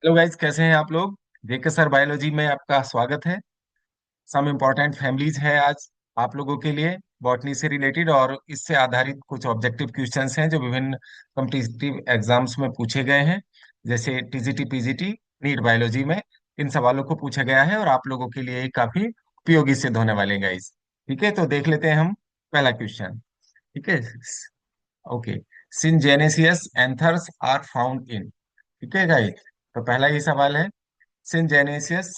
Hello guys, कैसे हैं आप लोग। जेके सर बायोलॉजी में आपका स्वागत है। सम इम्पोर्टेंट फैमिलीज है आज आप लोगों के लिए, बॉटनी से रिलेटेड और इससे आधारित कुछ ऑब्जेक्टिव क्वेश्चंस हैं जो विभिन्न कॉम्पिटिटिव एग्जाम्स में पूछे गए हैं, जैसे टीजीटी पीजीटी नीट बायोलॉजी में। इन सवालों को पूछा गया है और आप लोगों के लिए ये काफी उपयोगी सिद्ध होने वाले हैं गाइस। ठीक है, तो देख लेते हैं हम पहला क्वेश्चन। ठीक है। Okay. Syngenesious anthers are found in. ठीक है गाइस, तो पहला ये सवाल है। Syngenesious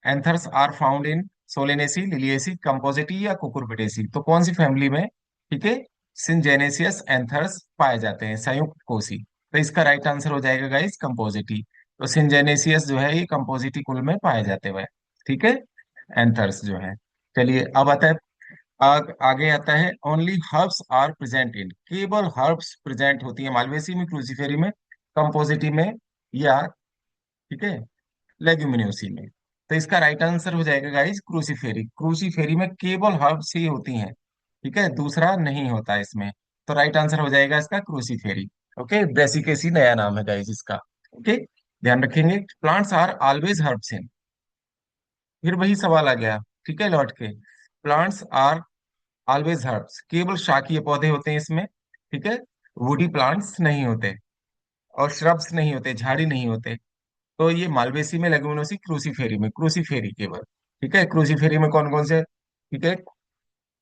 anthers are found in Solanaceae, Liliaceae, Compositae या कुकुरबिटेसी। तो कौन सी फैमिली में, ठीक है, सिनजेनेसियस एंथर्स पाए जाते हैं, संयुक्त कोसी। तो इसका राइट आंसर हो जाएगा गाइस कंपोजिटी। तो सिनजेनेसियस जो है ये कंपोजिटी कुल में पाए जाते हुए, ठीक है, एंथर्स जो है। चलिए अब आता है, आगे आता है। Only herbs are present in, केवल हर्ब्स प्रेजेंट होती है मालवेसी में, क्रूसीफेरी में, कंपोजिटी में, या, ठीक है, लेग्यूमिनोसी में। तो इसका राइट आंसर हो जाएगा गाइस क्रूसीफेरी। क्रूसीफेरी में केवल हर्ब्स ही होती हैं, ठीक है, दूसरा नहीं होता इसमें। तो राइट आंसर हो जाएगा इसका क्रूसीफेरी। ओके, ब्रेसिकेसी नया नाम है गाइस इसका। ओके, ध्यान रखेंगे। प्लांट्स आर ऑलवेज हर्ब्स इन, फिर वही सवाल आ गया, ठीक है, लौट के। प्लांट्स आर ऑलवेज हर्ब्स, केवल शाकीय पौधे होते हैं इसमें, ठीक है, वुडी प्लांट्स नहीं होते और श्रब्स नहीं होते, झाड़ी नहीं होते। तो ये मालवेसी में, लेगुमिनोसी, क्रूसीफेरी में, क्रूसीफेरी केवल, ठीक है। क्रूसीफेरी में कौन कौन से, ठीक है,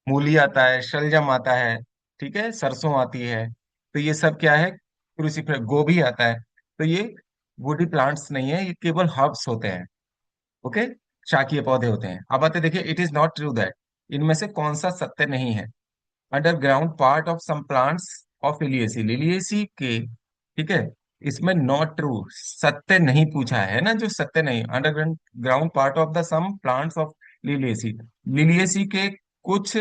मूली आता है, शलजम आता है, ठीक है, सरसों आती है। तो ये सब क्या है, क्रूसीफेरी, गोभी आता है। तो ये वुडी प्लांट्स नहीं है, ये केवल हर्ब्स होते हैं। ओके, शाकीय पौधे होते हैं। अब आते देखिए, it is not true that, इनमें से कौन सा सत्य नहीं है। Underground part of some plants of Liliaceae, Liliaceae के, ठीक है, इसमें नॉट ट्रू, सत्य नहीं पूछा है ना, जो सत्य नहीं, underground ground part of the some plants of Liliaceae, Liliaceae के कुछ,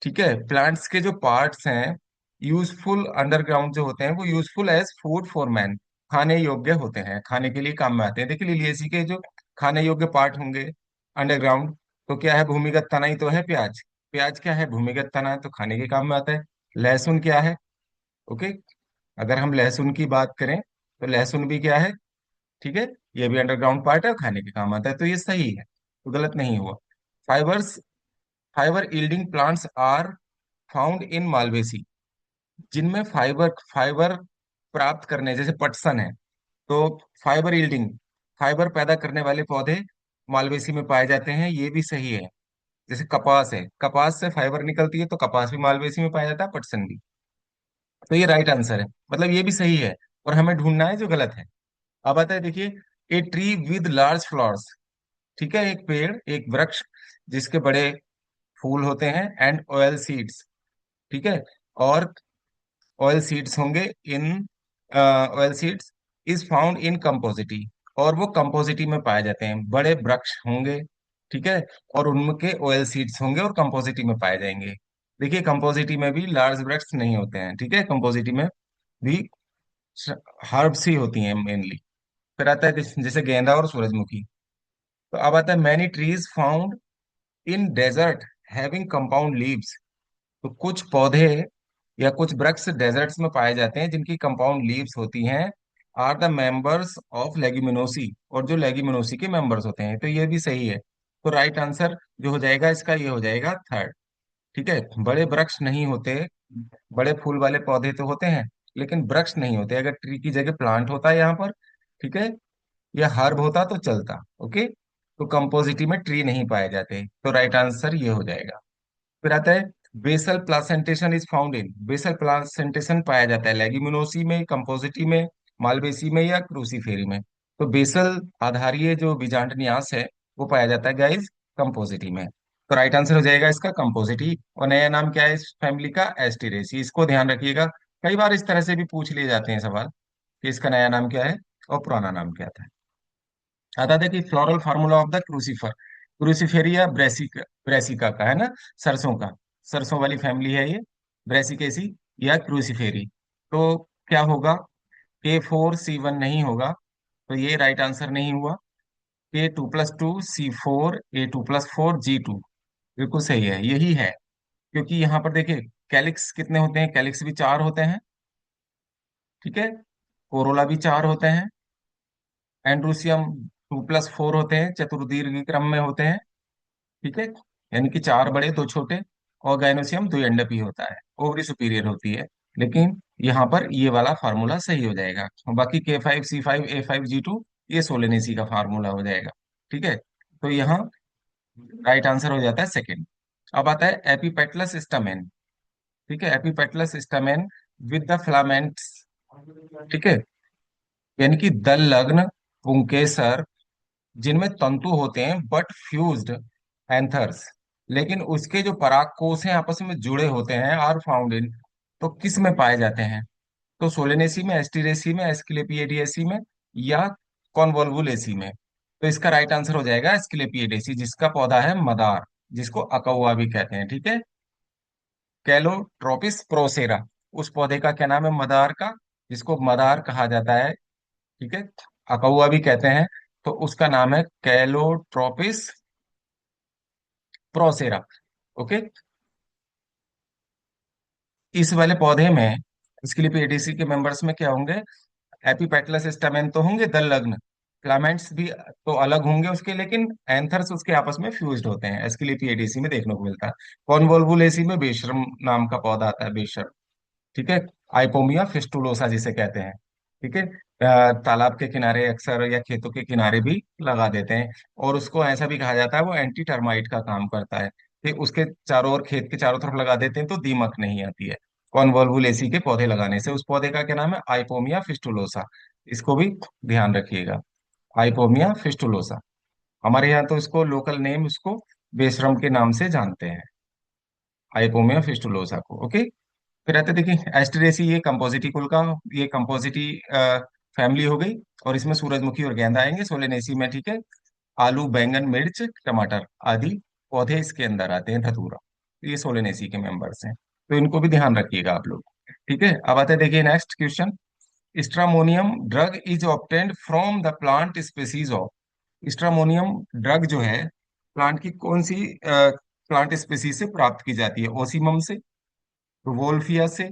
ठीक है, प्लांट्स के जो पार्ट्स हैं, यूजफुल अंडरग्राउंड जो होते हैं, वो useful as food for man, खाने योग्य होते हैं, खाने के लिए काम में आते हैं। देखिए लिलिएसी के जो खाने योग्य पार्ट होंगे अंडरग्राउंड, तो क्या है, भूमिगत तना ही तो है प्याज। प्याज क्या है, भूमिगत तना है, तो खाने के काम में आता है। लहसुन क्या है, ओके, अगर हम लहसुन की बात करें तो लहसुन भी क्या है, ठीक है, ये भी अंडरग्राउंड पार्ट है और खाने के काम आता है, तो ये सही है, तो गलत नहीं हुआ। Fibres, fibre yielding plants are found in Malvaceae, जिनमें फाइबर फाइबर प्राप्त करने, जैसे पटसन है, तो फाइबर यील्डिंग, फाइबर पैदा करने वाले पौधे मालवेसी में पाए जाते हैं, ये भी सही है। जैसे कपास है, कपास से फाइबर निकलती है, तो कपास भी मालवेसी में पाया जाता है, पटसन भी। तो ये राइट आंसर है, मतलब ये भी सही है, और हमें ढूंढना है जो गलत है। अब आता है देखिए, a tree with large flowers, ठीक है, एक पेड़, एक वृक्ष जिसके बड़े फूल होते हैं, एंड ऑयल सीड्स, ठीक है, और ऑयल सीड्स होंगे in, oil seeds is found in Compositae, और वो कंपोजिटी में पाए जाते हैं, बड़े वृक्ष होंगे, ठीक है, और उनके ऑयल सीड्स होंगे और कंपोजिटी में पाए जाएंगे। देखिए कंपोजिटी में भी लार्ज वृक्ष नहीं होते हैं, ठीक है, कंपोजिटी में भी हर्ब्स ही होती हैं मेनली। फिर आता है जैसे गेंदा और सूरजमुखी। तो अब आता है many trees found in desert having compound leaves. तो कुछ पौधे या कुछ वृक्ष डेजर्ट्स में पाए जाते हैं जिनकी कंपाउंड लीव्स होती हैं, are the members of Leguminosae, और जो लेग्यूमिनोसी के मेंबर्स होते हैं, तो ये भी सही है। तो राइट आंसर जो हो जाएगा इसका, ये हो जाएगा थर्ड, ठीक है। बड़े वृक्ष नहीं होते, बड़े फूल वाले पौधे तो होते हैं लेकिन वृक्ष नहीं होते। अगर ट्री की जगह प्लांट होता है यहाँ पर, ठीक है, या हर्ब होता तो चलता। ओके, तो कंपोजिटी में ट्री नहीं पाए जाते, तो राइट आंसर ये हो जाएगा। फिर आता है basal placentation is found in, basal placentation पाया जाता है लेग्यूमिनोसी में, कंपोजिटी में, मालवेसी में, या क्रूसीफेरी में। तो बेसल आधारीय जो बीजांडन्यास है वो पाया जाता है गाइस कंपोजिटी में। तो राइट आंसर हो जाएगा इसका कंपोजिटी। और नया नाम क्या है इस फैमिली का, एस्टिरेसी। इसको ध्यान रखिएगा, कई बार इस तरह से भी पूछ लिए जाते हैं सवाल कि इसका नया नाम क्या है और पुराना नाम क्या था। आता था कि floral formula of the crucifer, Cruciferae Brassica, Brassica का है ना, सरसों का, सरसों वाली फैमिली है ये, ब्रेसिकेसी या क्रूसीफेरी। तो क्या होगा, K4C1 नहीं होगा, तो ये राइट आंसर नहीं हुआ। K2+2C4, A2+4G2 बिल्कुल सही है, यही है। क्योंकि यहाँ पर देखिए कैलिक्स कितने होते हैं, कैलिक्स भी 4 होते हैं, ठीक है, कोरोला भी 4 होते हैं, एंड्रोसियम 2+4 होते हैं, चतुर्दीर्घ क्रम में होते हैं। ठीक है, यानी कि चार बड़े दो छोटे। और गाइनोसियम द्विअंडपी होता है, ओवरी सुपीरियर होती है। लेकिन यहाँ पर ये वाला फार्मूला सही हो जाएगा। बाकी K5 C5 A5 G2 ये सोलेनेसी का फार्मूला हो जाएगा। ठीक है, तो यहाँ राइट आंसर हो जाता है सेकंड। अब आता है एपिपेटलस स्टमेन। ठीक है, एपिपेटलस स्टमेन विद द फिलामेंट्स। ठीक है, यानी कि दल लग्न पुंकेसर, जिनमें तंतु होते हैं बट फ्यूज्ड एंथर्स, लेकिन उसके जो परागकोश हैं आपस में जुड़े होते हैं, आर फाउंड इन, तो किस में पाए जाते हैं? तो सोलेनेसी में, एस्टीरेसी में, एस्क्लेपिएडिएसी में, या कॉन्वोल्वुलेसी में? तो इसका राइट आंसर हो जाएगा एस्क्लेपिएडेसी, जिसका पौधा है मदार, जिसको अकौआ भी कहते हैं। ठीक है, कैलोट्रोपिस प्रोसेरा, उस पौधे का क्या नाम है मदार का, जिसको मदार कहा जाता है। ठीक है, अकौआ भी कहते हैं। तो उसका नाम है कैलोट्रोपिस प्रोसेरा। ओके, इस वाले पौधे में स्किलिपिएडिसी के मेंबर्स में क्या होंगे? एपिपेटलस स्टेमेन तो होंगे दल लग्न, फिलामेंट्स भी तो अलग होंगे उसके, लेकिन एंथर्स उसके आपस में फ्यूज्ड होते हैं, एस्किलिपिएडिसी में देखने को मिलता है। कॉन्वोल्वुलेसी में बेशरम नाम का पौधा आता है, बेशरम। ठीक है, आइपोमिया फिस्टुलोसा जिसे कहते हैं। ठीक है, तालाब के किनारे अक्सर या खेतों के किनारे भी लगा देते हैं। और उसको ऐसा भी कहा जाता है वो एंटी टर्माइट का काम करता है, कि उसके चारों ओर, खेत के चारों तरफ लगा देते हैं तो दीमक नहीं आती है, कॉन्वोल्वुलेसी के पौधे लगाने से। उस पौधे का क्या नाम है? आइपोमिया फिस्टुलोसा। इसको भी ध्यान रखिएगा, आइपोमिया फिस्टुलोसा। हमारे यहाँ तो इसको लोकल नेम, उसको बेशरम के नाम से जानते हैं, आइपोमिया फिस्टुलोसा को। ओके, फिर आते देखिए एस्टरेसी, ये कंपोजिटी कुल का, ये कंपोजिटी फैमिली हो गई। और इसमें सूरजमुखी और गेंदा आएंगे सोलेनेसी में। ठीक है, आलू बैंगन मिर्च टमाटर आदि पौधे इसके अंदर आते हैं, धतूरा। तो ये सोलेनेसी के मेंबर्स हैं, तो इनको भी ध्यान रखिएगा आप लोग। ठीक है, अब आते हैं देखिए next question. Stramonium drug is obtained from the plant species of. Stramonium drug जो है प्लांट की कौन सी प्लांट स्पीसीज से प्राप्त की जाती है? ओसीमम से, वोल्फिया से,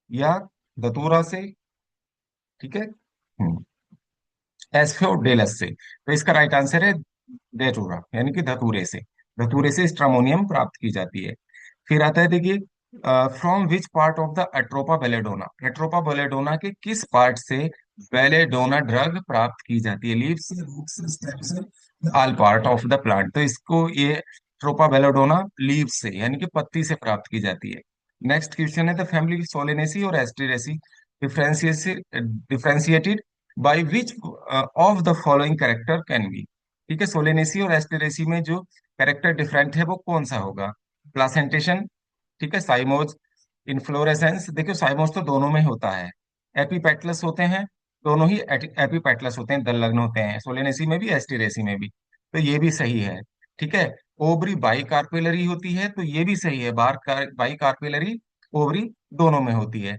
या धतूरा से? ठीक है, एस्फेओडेलस से। तो इसका राइट आंसर है डेटूरा, यानी कि धतूरे से। धतूरे से स्ट्रामोनियम प्राप्त की जाती है। फिर आता है देखिए, from which part of the Atropa belladonna, Atropa belladonna के किस पार्ट से बेलेडोना ड्रग प्राप्त की जाती है? Leaves, all part of the plant. तो इसको ये एट्रोपा बेलेडोना लीव्स से, यानी कि पत्ती से प्राप्त की जाती है। नेक्स्ट क्वेश्चन है द फैमिली सोलेनेसी और Asteraceae differentiated by which of the following character can be. ठीक है, सोलेनेसी और एस्टेरेसी में जो कैरेक्टर डिफरेंट है वो कौन सा होगा? प्लासेंटेशन, ठीक है, साइमोज, इन्फ्लोरेसेंस। देखो साइमोज तो दोनों में होता है, एपीपेटलस होते हैं, दोनों ही एपीपेटलस होते हैं, दल लग्न होते हैं, सोलेनेसी में भी एस्टेरेसी में भी। तो ये भी सही है। ठीक है, ओवरी बाई कार्पेलरी होती है, तो ये भी सही है, बाई कार्पेलरी ओवरी दोनों में होती है।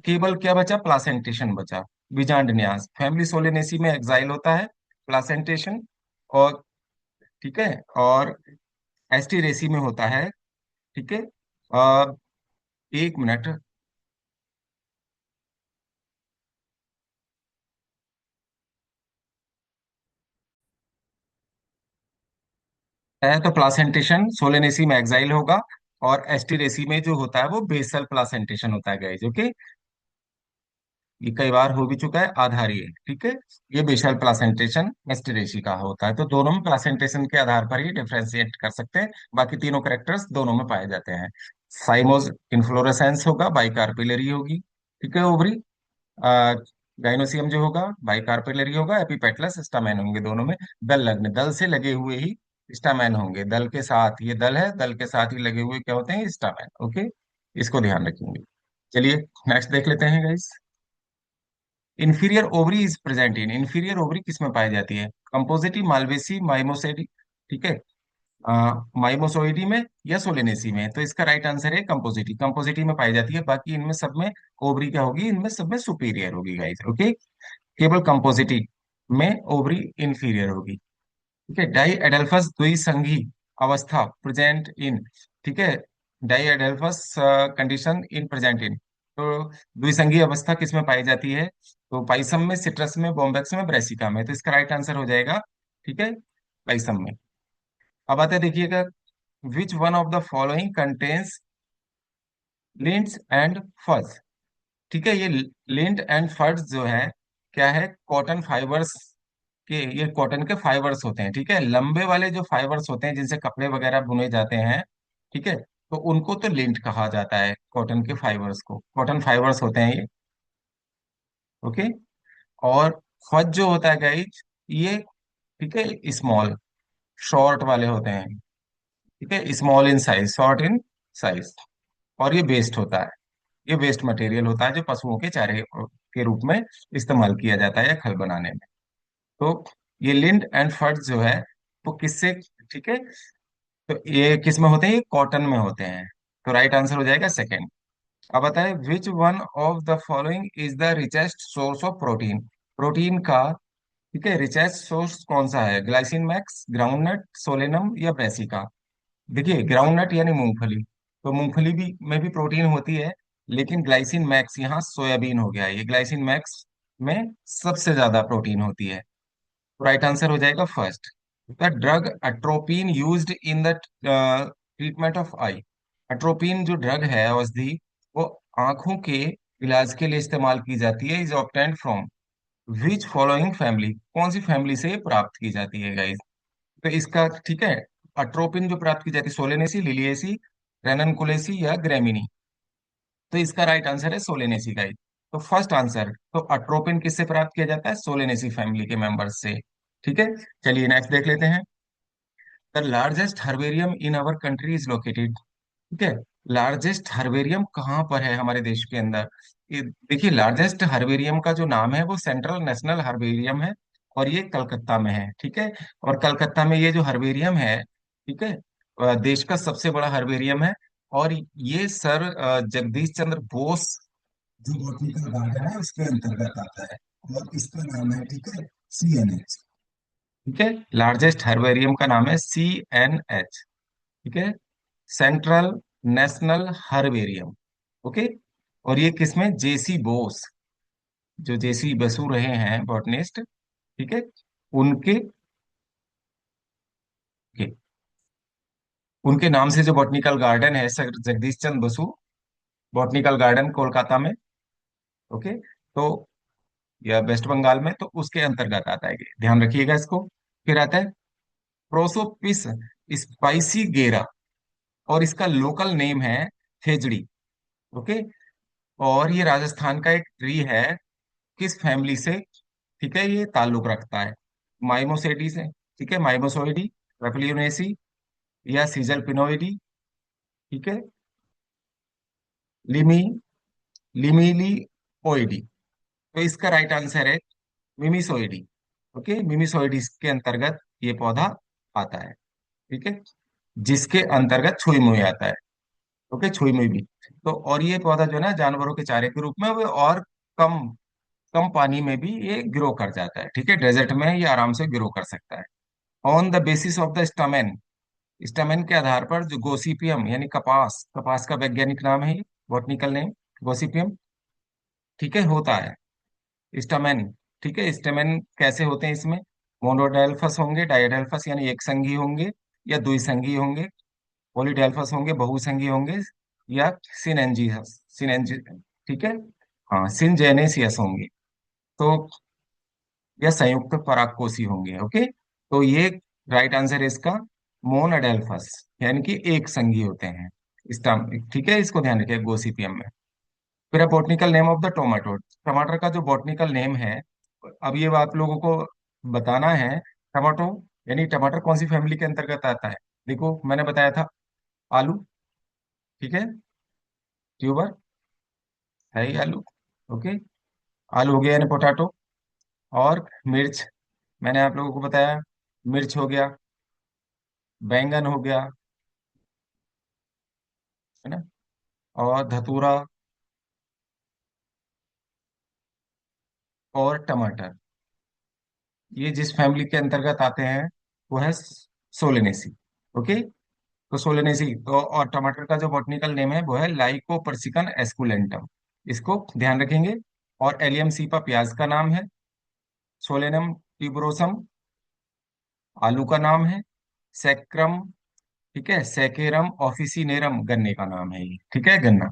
केवल क्या बचा? प्लासेंटेशन बचा। बीजांड न्यास, फैमिली सोलेनेसी में एक्साइल होता है, प्लासेंटेशन। और ठीक है, और एस्टीरेसी में होता है। ठीक है, अ, एक मिनट है, तो प्लासेंटेशन सोलेनेसी में एक्साइल होगा, और एस्टीरेसी में जो होता है वो बेसल प्लासेंटेशन होता है गाइस। ओके, ये कई बार हो भी चुका है, आधारीय। ठीक है, ये बेसल प्लासेंटेशन एस्टीरेसी का होता है। तो दोनों में प्लासेंटेशन के आधार पर ही डिफ्रेंशिएट कर सकते हैं, बाकी तीनों करेक्टर्स दोनों में पाए जाते हैं। साइमोज इन्फ्लोरेसेंस होगा, बाइकार्पिलरी होगी। ठीक है, ओवरी गाइनोसियम जो होगा बाइकार्पिलरी होगा, एपिपेटलस स्टामेन होंगे दोनों में। दल लग्न, दल से लगे हुए ही स्टामेन होंगे, दल के साथ, ये दल है, दल के साथ ही लगे हुए क्या होते हैं? स्टामेन। ओके, इसको ध्यान रखेंगे। चलिए नेक्स्ट देख लेते हैं guys. Inferior ovary is present in, inferior ovary किस में पाई जाती है? Compositae, Malvaceae, Mimosoideae. ठीक है, माइमोसोइडी में या सोलेनेसी में? तो इसका राइट आंसर है कंपोजिटी, कंपोजिटी में पाई जाती है। बाकी इनमें सब में ओवरी क्या होगी? इनमें सब में सुपीरियर होगी गाइस। ओके, केवल कंपोजिटी में ओवरी इंफीरियर होगी। ठीक है, डाई एडल्फस द्विसंगी अवस्था प्रेजेंट इन। ठीक है, diadelphous condition in present in. तो द्विसंगीय अवस्था किसमें पाई जाती है? तो पाइसम में, सिट्रस में, बॉम्बैक्स में, ब्रेसिका में। तो इसका राइट आंसर हो जाएगा, ठीक है, पाइसम में। अब आते हैं, देखिएगा, which one of the following contains lints and furs. ठीक है, ये लिंट एंड फर्स जो है, क्या है, कॉटन फाइबर्स के, ये कॉटन के फाइबर्स होते हैं। ठीक है, लंबे वाले जो फाइबर्स होते हैं जिनसे कपड़े वगैरह बुने जाते हैं, ठीक है, तो उनको तो लिंट कहा जाता है, कॉटन के फाइबर्स को, कॉटन फाइबर्स होते हैं ये। ओके। और फज जो होता है गाइज, ये, ठीक है, स्मॉल, शॉर्ट वाले होते हैं। ठीक है, small in size, short in size. और ये वेस्ट होता है, ये वेस्ट मटेरियल होता है जो पशुओं के चारे के रूप में इस्तेमाल किया जाता है या खल बनाने में। तो ये लिंट एंड फर्ज जो है, वो किससे, ठीक है, तो ये किस में होते हैं? ये कॉटन में होते हैं। तो राइट आंसर हो जाएगा सेकेंड। अब बताए, विच one of the following is the richest source of protein. Protein का, ठीक है, रिचेस्ट सोर्स कौन सा है? ग्लाइसिन मैक्स, ग्राउंडनट, सोलेनम या ब्रेसिका। देखिए, ग्राउंडनट यानी मूंगफली, तो मूंगफली भी में भी प्रोटीन होती है, लेकिन ग्लाइसिन मैक्स, यहाँ सोयाबीन हो गया, ये ग्लाइसिन मैक्स में सबसे ज्यादा प्रोटीन होती है। राइट आंसर हो जाएगा first. The drug atropine used in the treatment of eye. Atropine जो ड्रग है, औषधि, वो आंखों के इलाज के लिए इस्तेमाल की जाती है। Is obtained from which following family. कौन सी फैमिली से ये प्राप्त की जाती है गाइस? तो इसका, ठीक है, अट्रोपिन जो प्राप्त की जाती है, सोलेनेसी, लिलिएसी, रेननकुलेसी या ग्रेमिनी। तो इसका राइट आंसर है सोलेनेसी गाइस। तो फर्स्ट आंसर, तो अट्रोपिन किससे प्राप्त किया जाता है? सोलेनेसी फैमिली के मेंबर्स से। ठीक है, चलिए नेक्स्ट देख लेते हैं। The largest herbarium in our country is located. ठीक है, लार्जेस्ट हर्बेरियम कहाँ पर है हमारे देश के अंदर? देखिए, लार्जेस्ट हर्बेरियम का जो नाम है वो सेंट्रल नेशनल हर्बेरियम है, और ये कलकत्ता में है। ठीक है, और कलकत्ता में ये जो हर्बेरियम है, ठीक है, देश का सबसे बड़ा हर्बेरियम है। और ये सर जगदीश चंद्र बोस जो बॉटनिकल गार्डन है उसके अंतर्गत आता है, और इसका नाम है, ठीक है, CNH। ठीक है, लार्जेस्ट हर्बेरियम का नाम है CNH। ठीक है, सेंट्रल नेशनल हर्बेरियम। ओके। और ये किसमें? जेसी बोस, जो जेसी बसु रहे हैं बॉटनिस्ट, ठीक है, उनके के, उनके नाम से जो बॉटनिकल गार्डन है, सर जगदीश चंद्र बसु बॉटनिकल गार्डन, कोलकाता में। ओके। तो या वेस्ट बंगाल में, तो उसके अंतर्गत आता है ये, ध्यान रखिएगा इसको। फिर आता है प्रोसोपिस स्पाइसी गेरा, और इसका लोकल नेम है खेजड़ी। ओके। और ये राजस्थान का एक ट्री है, किस फैमिली से, ठीक है, ये ताल्लुक रखता है? माइमोसेडी से, ठीक है, माइमोसोइडी, पेपलियोनेसी या सीजल पिनोइडी, ठीक है, लिमी लिमिलिओइडी। तो इसका राइट आंसर है मिमिसोइडी। ओके, मिमिसोइडी के अंतर्गत ये पौधा आता है। ठीक है, जिसके अंतर्गत छुई मुई आता है। ओके, छुई मुई भी। तो और ये पौधा जो है ना, जानवरों के चारे के रूप में, वो और कम कम पानी में भी ये ग्रो कर जाता है। ठीक है, डेजर्ट में ये आराम से ग्रो कर सकता है। On the basis of the statement, statement के आधार पर, जो गोसिपियम यानी कपास, कपास का वैज्ञानिक नाम है, बॉटनिकल नेम गोसिपियम, ठीक है, होता है स्टमेन। ठीक है, स्टमेन कैसे होते हैं इसमें? मोनोडेल्फस होंगे, डायडेल्फस यानी एक संघी होंगे, या द्विसंगी होंगे, पॉलीडेल्फस होंगे, बहुसंगी होंगे, या सिनेंजियस, सिनेंजी, ठीक है, हाँ, सिनजेनेसियस होंगे, तो या संयुक्त परागकोशी होंगे। ओके। तो ये राइट आंसर है इसका, मोनोडेल्फस, यानी कि एक संघी होते हैं स्टम। ठीक है, इसको ध्यान रखिए गोसिपियम में। फिर botanical name of the tomato, टमाटर का जो बॉटनिकल नेम है, अब ये आप लोगों को बताना है। टमाटो यानी टमाटर कौन सी फैमिली के अंतर्गत आता है? देखो, मैंने बताया था, आलू, ठीक है, ट्यूबर है ही आलू। ओके, आलू हो गया यानी पोटैटो। और मिर्च, मैंने आप लोगों को बताया, मिर्च हो गया, बैंगन हो गया, है ना, और धतूरा, और टमाटर, ये जिस फैमिली के अंतर्गत आते हैं वो है सोलेनेसी। ओके। तो सोलेनेसी तो, और टमाटर का जो बॉटनिकल नेम है वो है लाइकोपर्सिकन एस्कुलेंटम। इसको ध्यान रखेंगे। और एलियम सीपा प्याज का नाम है। सोलेनम ट्यूबरोसम आलू का नाम है। सेक्रम, ठीक है, सेकेरम ऑफिसिनेरम गन्ने का नाम है ये, ठीक है, गन्ना।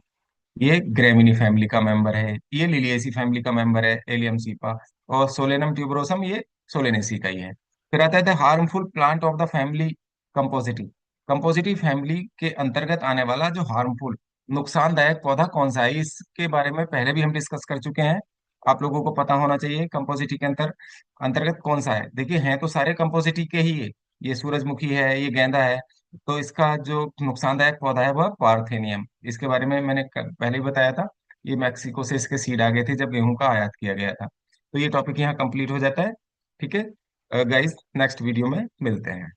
ये ग्रेमिनी फैमिली का मेंबर है। ये लिलिएसी फैमिली का मेंबर है, एलियम सीपा। और सोलेनम ट्यूबरोसम ये सोलेनेसी का ही है। फिर आता है the harmful plant of the family, Compositae. Compositae family के अंतर्गत आने वाला जो हार्मफुल, नुकसानदायक पौधा कौन सा है, इसके बारे में पहले भी हम डिस्कस कर चुके हैं। आप लोगों को पता होना चाहिए कंपोजिटी के अंतर्गत कौन सा है। देखिए, हैं तो सारे कंपोजिटी के ही ये सूरजमुखी है, ये गेंदा है। तो इसका जो नुकसानदायक पौधा है वह पार्थेनियम। इसके बारे में मैंने पहले ही बताया था। ये मैक्सिको से इसके सीड आ गए थे जब गेहूं का आयात किया गया था। तो ये टॉपिक यहाँ कंप्लीट हो जाता है। ठीक है गाइस, नेक्स्ट वीडियो में मिलते हैं।